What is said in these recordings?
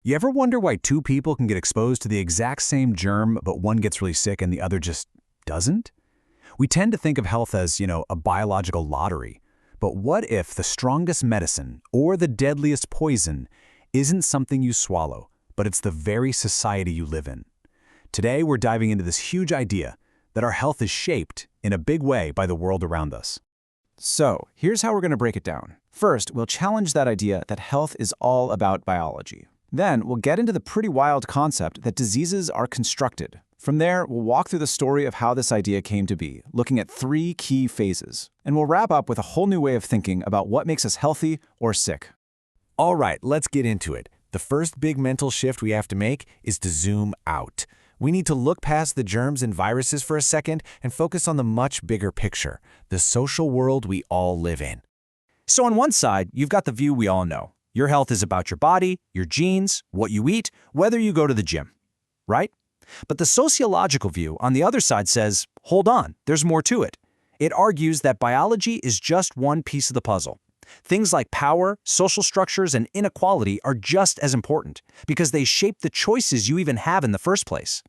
You ever wonder why two people can get exposed to the exact same germ, but one gets really sick and the other just doesn't? We tend to think of health as, a biological lottery. But what if the strongest medicine or the deadliest poison isn't something you swallow, but it's the very society you live in? Today, we're diving into this huge idea that our health is shaped in a big way by the world around us. So, here's how we're going to break it down. First, we'll challenge that idea that health is all about biology. Then, we'll get into the pretty wild concept that diseases are constructed. From there, we'll walk through the story of how this idea came to be, looking at 3 key phases. And we'll wrap up with a whole new way of thinking about what makes us healthy or sick. All right, let's get into it. The first big mental shift we have to make is to zoom out. We need to look past the germs and viruses for a second and focus on the much bigger picture, the social world we all live in. So on one side, you've got the view we all know. Your health is about your body, your genes, what you eat, whether you go to the gym, right? But the sociological view on the other side says, hold on, there's more to it. It argues that biology is just one piece of the puzzle. Things like power, social structures, and inequality are just as important because they shape the choices you even have in the first place.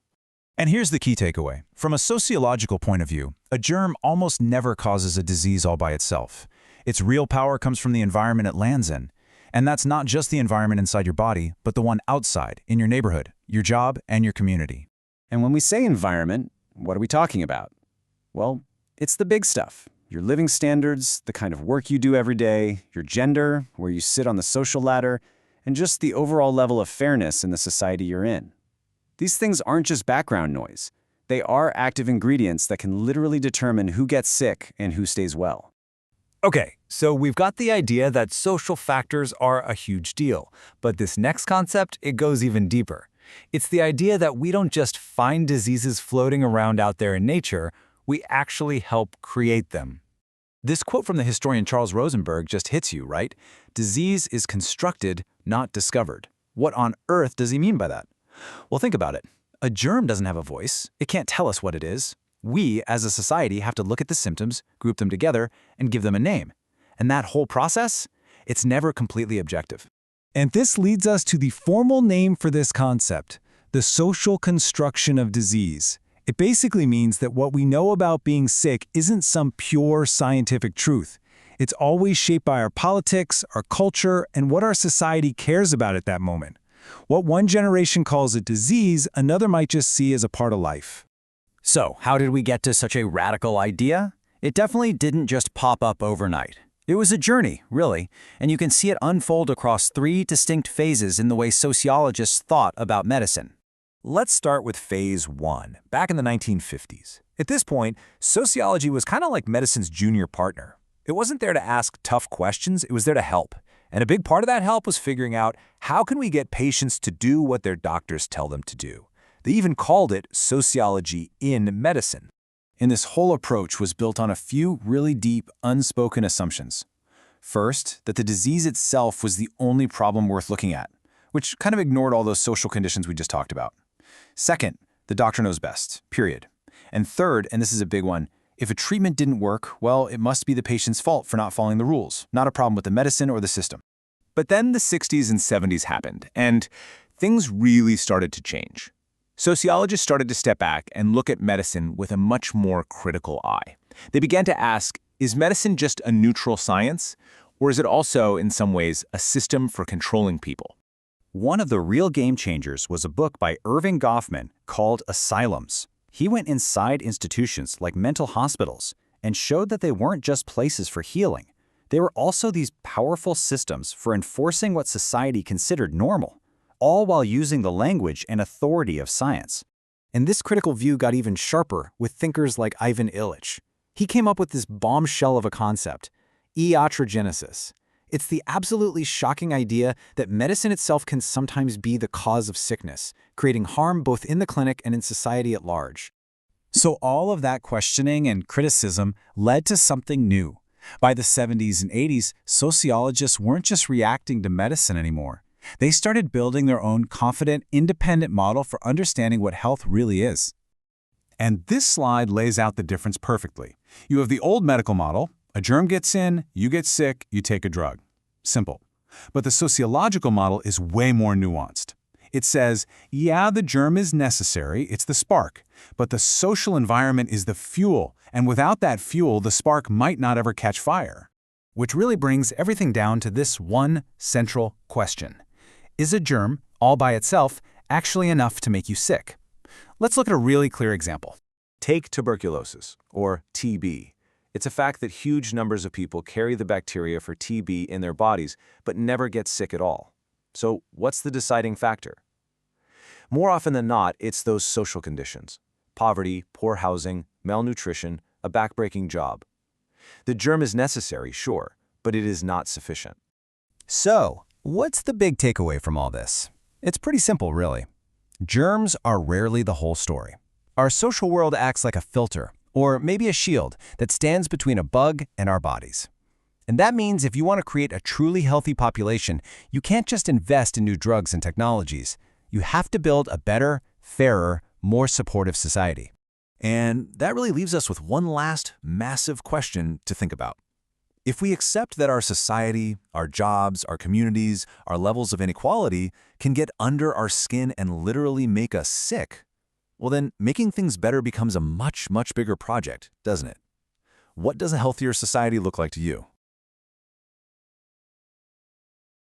And here's the key takeaway. From a sociological point of view, a germ almost never causes a disease all by itself. Its real power comes from the environment it lands in. And that's not just the environment inside your body, but the one outside, in your neighborhood, your job, and your community. And when we say environment, what are we talking about? Well, it's the big stuff. Your living standards, the kind of work you do every day, your gender, where you sit on the social ladder, and just the overall level of fairness in the society you're in. These things aren't just background noise. They are active ingredients that can literally determine who gets sick and who stays well. Okay, so we've got the idea that social factors are a huge deal, but this next concept, it goes even deeper. It's the idea that we don't just find diseases floating around out there in nature, we actually help create them. This quote from the historian Charles Rosenberg just hits you, right? Disease is constructed, not discovered. What on earth does he mean by that? Well, think about it. A germ doesn't have a voice. It can't tell us what it is. We, as a society, have to look at the symptoms, group them together, and give them a name. And that whole process, it's never completely objective. And this leads us to the formal name for this concept, the social construction of disease. It basically means that what we know about being sick isn't some pure scientific truth. It's always shaped by our politics, our culture, and what our society cares about at that moment. What one generation calls a disease, another might just see as a part of life. So, how did we get to such a radical idea? It definitely didn't just pop up overnight. It was a journey, really, and you can see it unfold across 3 distinct phases in the way sociologists thought about medicine. Let's start with phase 1, back in the 1950s. At this point, sociology was kind of like medicine's junior partner. It wasn't there to ask tough questions, it was there to help. And a big part of that help was figuring out how can we get patients to do what their doctors tell them to do. They even called it sociology in medicine. And this whole approach was built on a few really deep, unspoken assumptions. First, that the disease itself was the only problem worth looking at, which kind of ignored all those social conditions we just talked about. Second, the doctor knows best, period. And third, and this is a big one, if a treatment didn't work, well, it must be the patient's fault for not following the rules, not a problem with the medicine or the system. But then the 60s and 70s happened, and things really started to change. Sociologists started to step back and look at medicine with a much more critical eye. They began to ask, is medicine just a neutral science, or is it also, in some ways, a system for controlling people? One of the real game changers was a book by Irving Goffman called Asylums. He went inside institutions like mental hospitals and showed that they weren't just places for healing. They were also these powerful systems for enforcing what society considered normal, all while using the language and authority of science. And this critical view got even sharper with thinkers like Ivan Illich. He came up with this bombshell of a concept, iatrogenesis. It's the absolutely shocking idea that medicine itself can sometimes be the cause of sickness, creating harm both in the clinic and in society at large. So all of that questioning and criticism led to something new. By the 70s and 80s, sociologists weren't just reacting to medicine anymore. They started building their own confident, independent model for understanding what health really is. And this slide lays out the difference perfectly. You have the old medical model. A germ gets in, you get sick, you take a drug. Simple. But the sociological model is way more nuanced. It says, yeah, the germ is necessary, it's the spark, but the social environment is the fuel, and without that fuel, the spark might not ever catch fire. Which really brings everything down to this one central question. Is a germ, all by itself, actually enough to make you sick? Let's look at a really clear example. Take tuberculosis, or TB. It's a fact that huge numbers of people carry the bacteria for TB in their bodies, but never get sick at all. So what's the deciding factor? More often than not, it's those social conditions. Poverty, poor housing, malnutrition, a backbreaking job. The germ is necessary, sure, but it is not sufficient. So, what's the big takeaway from all this? It's pretty simple, really. Germs are rarely the whole story. Our social world acts like a filter, or maybe a shield, that stands between a bug and our bodies. And that means if you want to create a truly healthy population, you can't just invest in new drugs and technologies. You have to build a better, fairer, more supportive society. And that really leaves us with one last massive question to think about. If we accept that our society, our jobs, our communities, our levels of inequality can get under our skin and literally make us sick, well then making things better becomes a much, much bigger project, doesn't it? What does a healthier society look like to you?